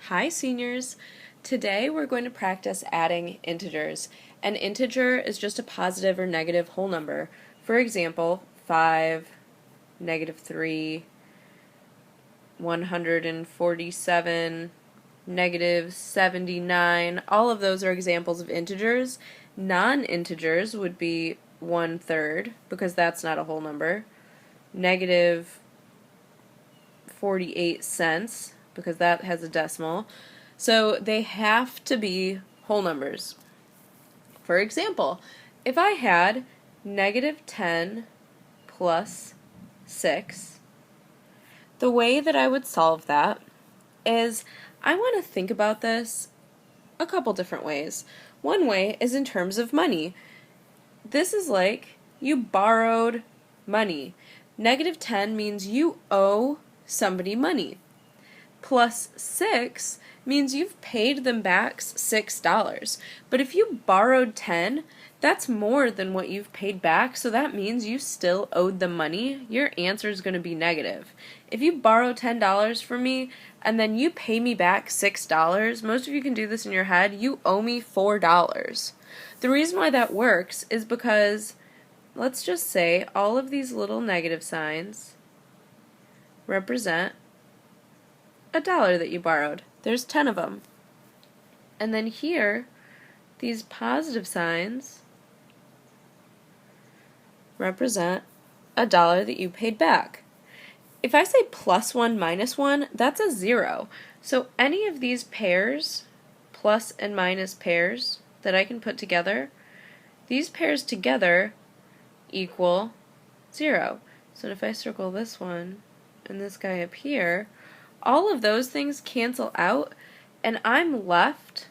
Hi seniors! Today we're going to practice adding integers. An integer is just a positive or negative whole number. For example, 5, -3, 147, -79. All of those are examples of integers. Non-integers would be 1/3 because that's not a whole number. -48 cents because that has a decimal. So they have to be whole numbers. For example, if I had -10 plus 6, the way that I would solve that is I want to think about this a couple different ways. One way is in terms of money. This is like you borrowed money. -10 means you owe somebody money. Plus 6 means you've paid them back $6. But if you borrowed 10, that's more than what you've paid back, so that means you still owed them money. Your answer is going to be negative. If you borrow $10 from me and then you pay me back $6, most of you can do this in your head, you owe me $4. The reason why that works is because, let's just say, all of these little negative signs represent $1 that you borrowed. There's 10 of them. And then here, these positive signs represent $1 that you paid back. If I say +1 -1, that's a 0. So any of these pairs, plus and minus pairs, that I can put together, these pairs together equal 0. So if I circle this one and this guy up here, all of those things cancel out, and I'm left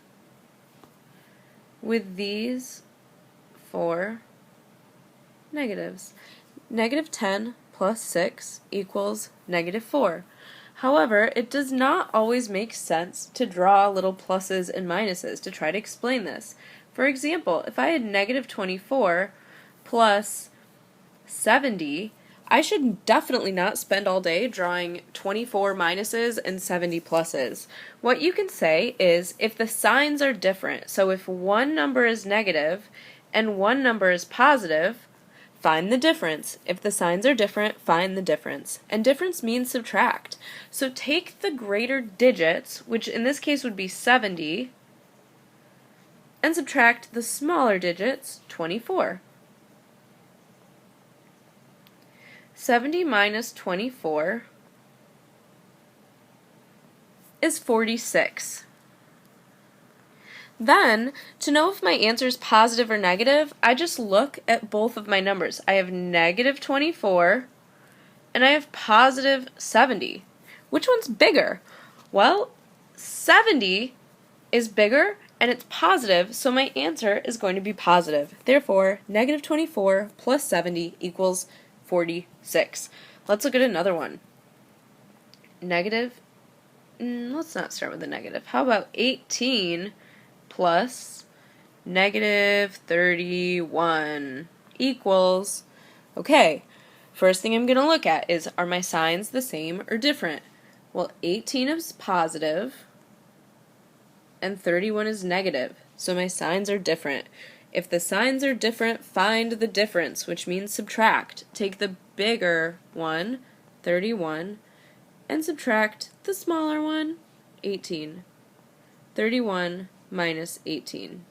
with these 4 negatives. -10 plus 6 equals -4. However, it does not always make sense to draw little pluses and minuses to try to explain this. For example, if I had -24 plus 70, I should definitely not spend all day drawing 24 minuses and 70 pluses. What you can say is if the signs are different, so if one number is negative and one number is positive, find the difference. If the signs are different, find the difference. And difference means subtract. So take the greater digits, which in this case would be 70, and subtract the smaller digits, 24. 70 minus 24 is 46. Then, to know if my answer is positive or negative, I just look at both of my numbers. I have -24 and I have positive 70. Which one's bigger? Well, 70 is bigger and it's positive, so my answer is going to be positive. Therefore, -24 plus 70 equals 46. Let's look at another one. Let's not start with the negative. How about 18 plus -31 equals, okay, first thing I'm going to look at is, are my signs the same or different? Well, 18 is positive and 31 is negative, so my signs are different. If the signs are different, find the difference, which means subtract. Take the bigger one, 31, and subtract the smaller one, 18. 31 minus 18.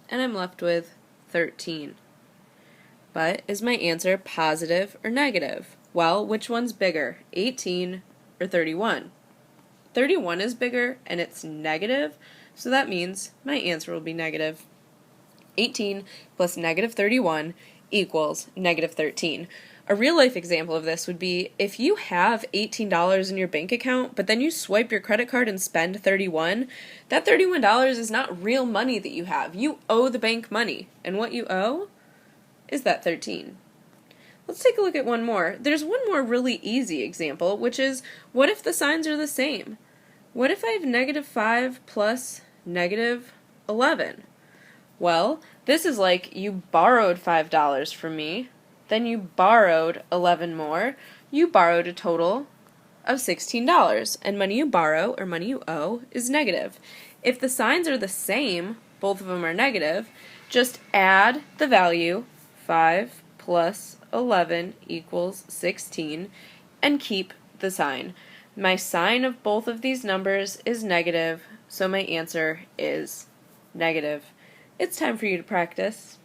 And I'm left with 13. But is my answer positive or negative? Well, which one's bigger, 18 or 31? 31 is bigger and it's negative, so that means my answer will be negative. 18 plus -31 equals -13. A real-life example of this would be if you have $18 in your bank account, but then you swipe your credit card and spend 31, that $31 is not real money that you have. You owe the bank money, and what you owe is that 13. Let's take a look at one more. There's one more really easy example, which is, what if the signs are the same? What if I have -5 plus -11? Well, this is like you borrowed $5 from me, then you borrowed 11 more, you borrowed a total of $16, and money you borrow, or money you owe, is negative. If the signs are the same, both of them are negative, just add the value, 5 plus 11 equals 16, and keep the sign. My sign of both of these numbers is negative, so my answer is negative. It's time for you to practice.